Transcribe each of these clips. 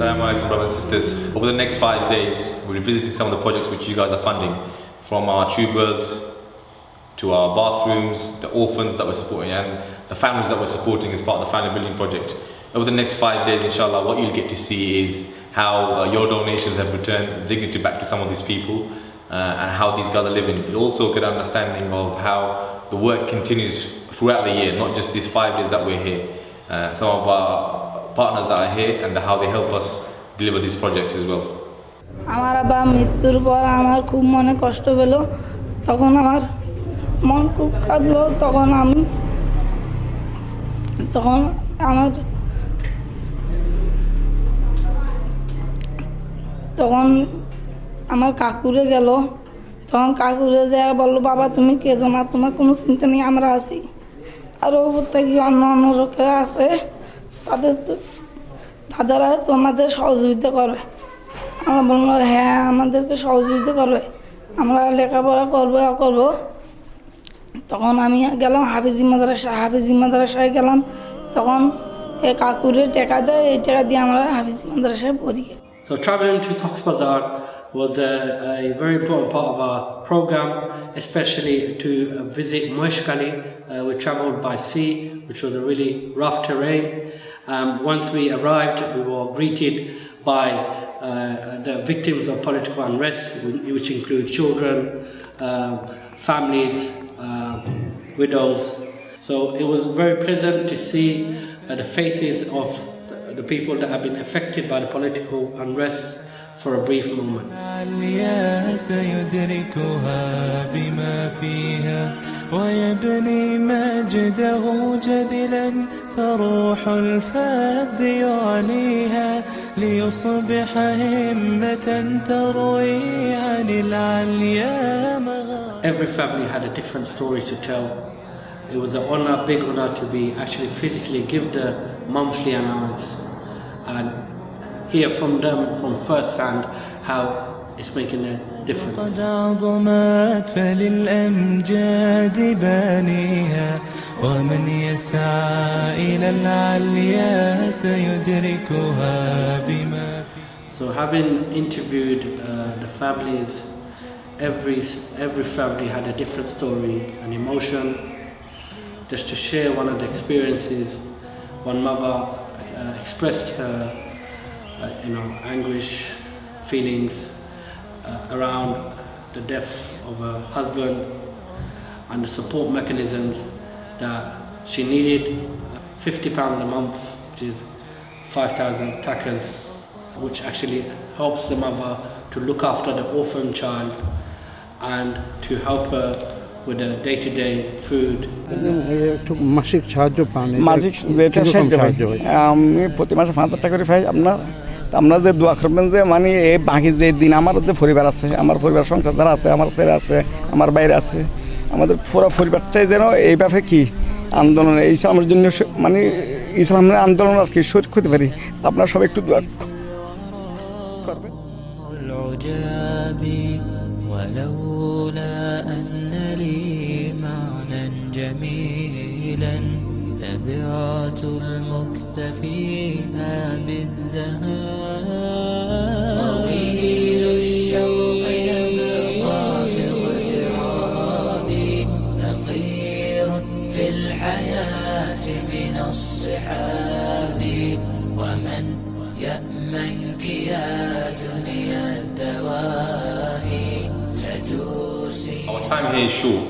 Assalamu alaikum, brothers and sisters. Over the next 5 days, we'll be visiting some of the projects which you guys are funding, from our tube births to our bathrooms, the orphans that we're supporting, and the families that we're supporting as part of the family building project. Over the next 5 days, inshallah, what you'll get to see is how your donations have returned dignity back to some of these people, and how these guys are living. You'll also get an understanding of how the work continues throughout the year, not just these 5 days that we're here. Some of our partners that are here and how they help us deliver these projects as well. আমার আব্বা মৃত্যুর পর আমার খুব মনে কষ্ট পেল, তখন আমার মন খুব কাঁদলো। তখন আমার কাকুরে গেল। তখন কাকুরে যায় বললো, বাবা তুমি কেঁদো না, তোমার কোনো চিন্তা নেই, আমরা আছি। আর ওপর থেকে অন্য লোকেরা আছে, তাদেরা তোমাদের সহযোগিতা করবে। আমরা বললাম হ্যাঁ, আমাদেরকে সহযোগিতা করবে, আমরা লেখাপড়া করবো। তখন আমি গেলাম হাফিজি মাদ্রাসায় গেলাম। তখন এই কাকুরে টাকা দেয়, এই টাকা দিয়ে আমরা হাফিজি মাদ্রাসায় পড়ি। So traveling to Cox's Bazar was a very important part of our program, especially to visit Moishkali. We traveled by sea, which was a really rough terrain. Once we arrived, we were greeted by the victims of political unrest, which include children, families, widows. So it was very pleasant to see the faces of the people that have been affected by the political unrest for a brief moment. ويبني مجده جدلا فروح الفذ يعليها ليصبح همة تروي عن العليا. Every family had a different story to tell. It was a big honor to be actually physically give the monthly allowance and hear from them from first hand how it's making a difference. قد عظمت فللأمجاد بانيها ومن يسعى إلى العليا سيدركها بما. So having interviewed the families, every family had a different story and emotion. Just to share one of the experiences, one mother expressed her anguish, feelings around the death of her husband and the support mechanisms that she needed. £50 a month, which is 5,000 takas, which actually helps the mother to look after the orphan child and to help her with the day-to-day food. মাসিক সাহায্য পান? মাসিক যেটা সাহায্য হয়, আমি প্রতি মাসে 5,000 টাকা করে পাই। আমরা যে দোয়া করবেন যে মানে এই বাকি যে দিন আমার যে পরিবার আছে, আমার পরিবার সংসার যারা আছে, আমার ছেলে আছে, আমার বাইরে আছে, আমাদের পুরো পরিবারটাই যেন এইভাবে কি আন্দোলন, এই ইসলামের জন্য মানে ইসলামের আন্দোলন আর কি শরীক হতে পারি। আপনারা সবাই একটু দোয়া করবেন। ولولا أن لي معنى جميلا تبعت المكتفيها بالذهاب. طويل الشوق يبقى في اغترابي ثقيل في الحياة من الصحاب ومن يأمنك يا دنيا الدواهي. Our time here is short,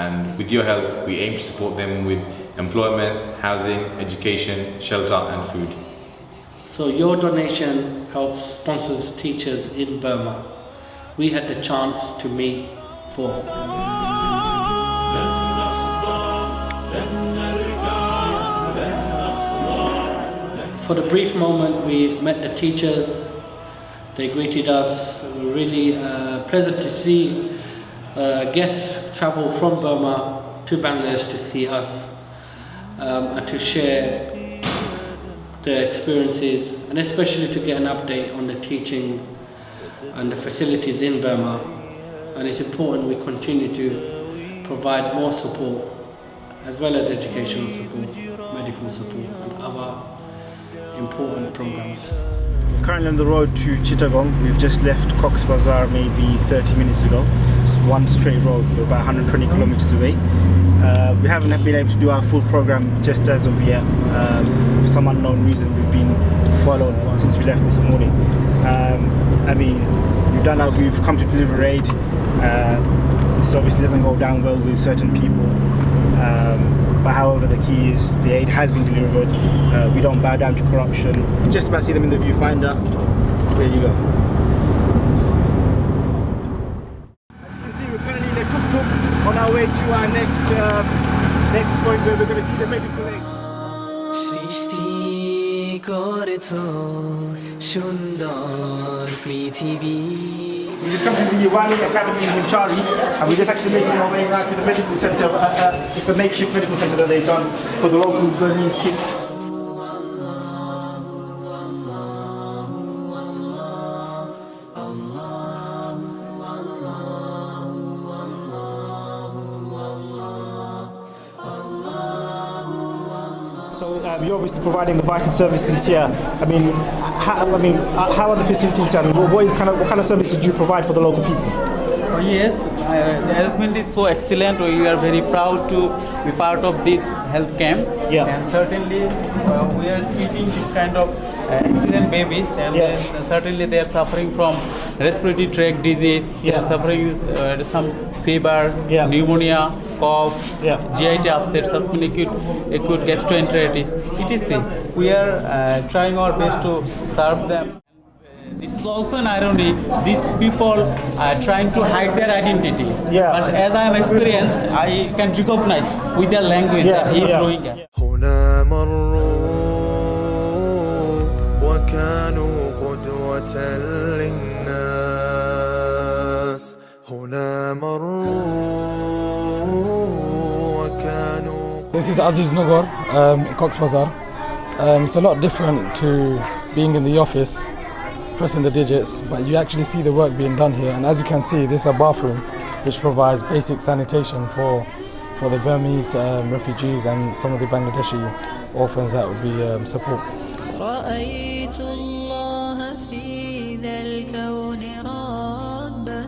and with your help we aim to support them with employment, housing, education, shelter and food. So your donation helps sponsors teachers in Burma. We had the chance to meet for the brief moment we met the teachers. They greeted us. We were really pleasant to see guests travel from Burma to Bangladesh to see us and to share their experiences, and especially to get an update on the teaching and the facilities in Burma. And it's important we continue to provide more support as well as educational support, medical support and other important programs. Currently on the road to Chittagong. We've just left Cox's Bazar maybe 30 minutes ago. It's one straight road. We're about 120 kilometers away. We haven't been able to do our full program just as of yet. For some unknown reason, we've been followed since we left this morning. We've come to deliver aid. This obviously doesn't go down well with certain people. But however, the key is the aid has been delivered. We don't bow down to corruption. Just about see them in the viewfinder. There you go. As you can see, we're currently in a tuk-tuk on our way to our next point where we're going to see the medical aid. সৃষ্টি করেছো সুন্দর পৃথিবী We just come to the Wali Academy in Chari, and we're just actually making our way now to the medical center. It's a makeshift medical center that they've done for the local Burmese kids. So you're obviously providing the vital services here. How are the facilities here? What kind of services do you provide for the local people? Oh, yes, the arrangement is so excellent. We are very proud to be part of this health camp. Yeah. And certainly we are treating this kind of accident babies, and then certainly they are suffering from respiratory tract disease. They are suffering some fever, pneumonia, cough, GIT upset, suspended acute gastroenteritis, etc. We are trying our best to serve them. This is also an irony. These people are trying to hide their identity. But as I am experienced, I can recognize with their language that he is Rohingya. هنا مروا وكانوا قدوة للناس هنا مروا وكانوا. This is Aziz Nagar in Cox's Bazar. It's a lot different to being in the office, pressing the digits, but you actually see the work being done here. And as you can see, this is a bathroom which provides basic sanitation for the Burmese refugees and some of the Bangladeshi orphans that would be support. رأيت الله في ذا الكون ربا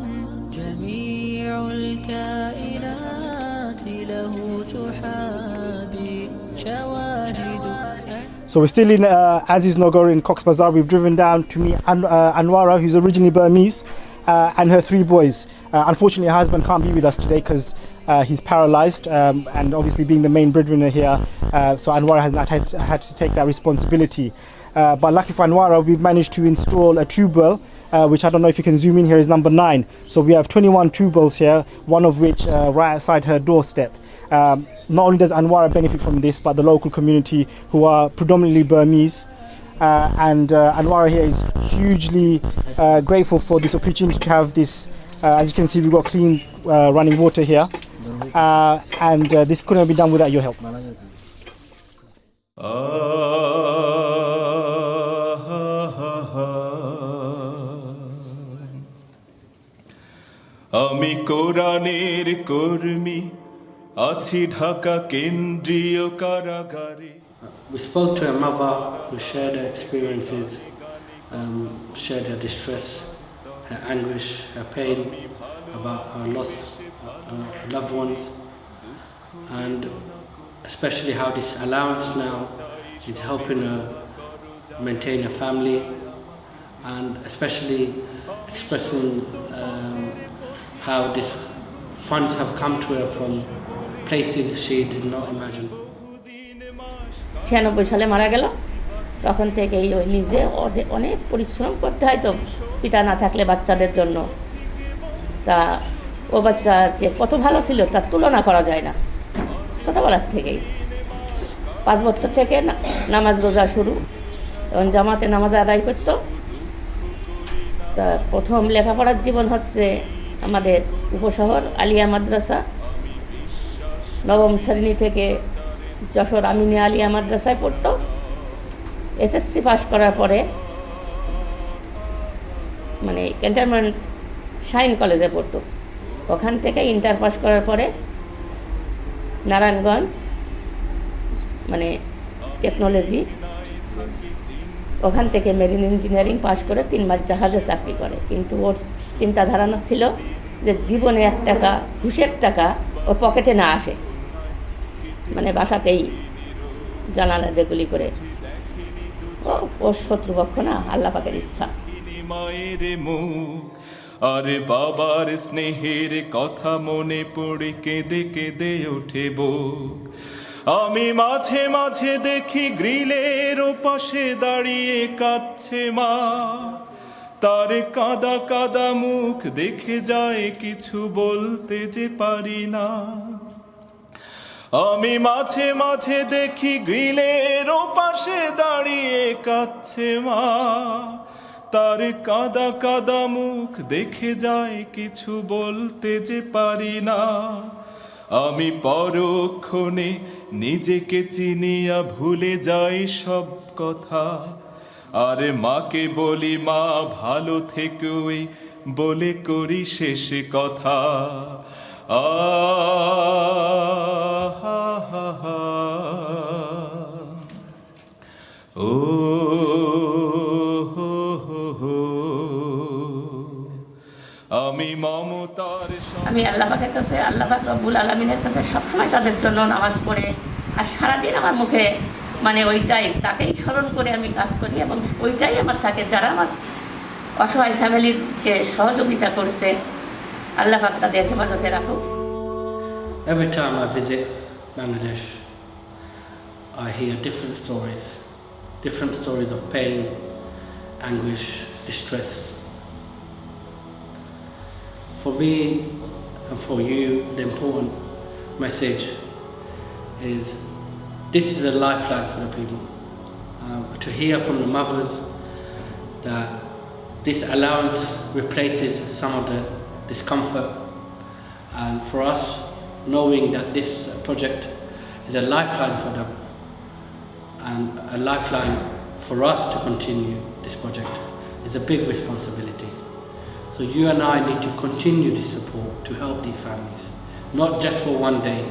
جميع الكائنات له تحابي شواهد. So we're still in Aziz Nagar in Cox's Bazar. We've driven down to meet Anwara, who's originally Burmese, and her 3 boys. Unfortunately, her husband can't be with us today because he's paralyzed, and obviously being the main breadwinner here, so Anwara has not had to take that responsibility. But lucky for Anwara, we've managed to install a tube well, which I don't know if you can zoom in here, is number 9. So we have 21 tube wells here, one of which right outside her doorstep. Not only does Anwara benefit from this, but the local community who are predominantly Burmese. And Anwara here is hugely grateful for this opportunity to have this. As you can see, we've got clean running water here, and this couldn't have been done without your help. আমি কোরআনের কর্মী আছি ঢাকা কেন্দ্রীয় কারাগারে. We spoke to her mother who shared her experiences, shared her distress, her anguish, her pain about her lost loved ones, and especially how this allowance now is helping her maintain her family, and especially expressing how these funds have come to her from places she did not imagine. 96 সালে মারা গেল, তখন থেকেই ওই নিজে অনেক পরিশ্রম করতে হয় তো পিতা না থাকলে বাচ্চাদের জন্য। তা ও বাচ্চা যে কত ভালো ছিল তার তুলনা করা যায় না। ছোটোবেলার থেকেই 5 বছর থেকে নামাজ রোজা শুরু, এবং জামাতে নামাজ আদায় করতো। তা প্রথম লেখাপড়ার জীবন হচ্ছে আমাদের উপশহর আলিয়া মাদ্রাসা। 9ম শ্রেণী থেকে যশোর আমিনিয়া আলিয়া মাদ্রাসায় পড়তো। এসএসসি পাস করার পরে মানে ক্যান্টনমেন্ট শাইন কলেজে পড়তো। ওখান থেকে ইন্টার পাস করার পরে নারায়ণগঞ্জ মানে টেকনোলজি ওখান থেকে মেরিন ইঞ্জিনিয়ারিং পাশ করে 3 মাস জাহাজে চাকরি করে, কিন্তু ওর চিন্তাধারা ছিল যে জীবনে 1 টাকা ঘুষের টাকা ওর পকেটে না আসে, মানে বাসাতেই জানালা দিয়ে গুলি করে ও শত্রুপক্ষ না, আল্লাহ পাকের ইচ্ছা। মায়ের মুখ আরে বাবার স্নেহের কথা মনে পড়ে কেঁদে কেঁদে ওঠে বুক। আমি মাঝে মাঝে দেখি গ্রিলের ওপাশে দাঁড়িয়ে কাঁদছে মা, তার কাঁদা কাঁদা মুখ দেখে যায় কিছু বলতে যে পারি না। আমি মাঝে মাঝে দেখি গ্রিলের ওপাশে দাঁড়িয়ে কাঁদছে মা, তার কাঁদা কাঁদা মুখ দেখে যায় কিছু বলতে যে পারি না। আমি পরক্ষণে নিজেকে চিনিয়া ভুলে যাই সব কথা, আর মাকে বলি মা ভালো থেকোই বলে করি শেষ কথা। ও আমি মমতার আমি আল্লাহ পাকের কাছে, আল্লাহ পাক রব্বুল আলামিনের কাছে সবসময় তাদের জন্য নামাজ পড়ে আর সারাদিন আমার মুখে মানে ওইটাই, তাকেই স্মরণ করে আমি কাজ করি এবং ওইটাই আমার থাকে। যারা আমার অসহায় ফ্যামিলিকে সহযোগিতা করছে, আল্লাহ পাক তাদের হেফাজতে রাখুক। Every time I visit Bangladesh, I hear different stories of pain, anguish, distress. For me and for you, the important message is this is a lifeline for the people. To hear from the mothers that this allowance replaces some of the discomfort, and for us knowing that this project is a lifeline for them and a lifeline for us to continue this project is a big responsibility. So you and I need to continue this support to help these families, not just for one day,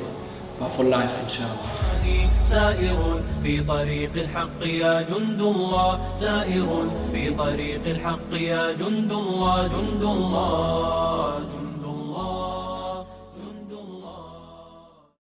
but for life, inshallah. سائر في طريق الحق يا جند الله، سائر في طريق الحق يا جند الله، جند الله.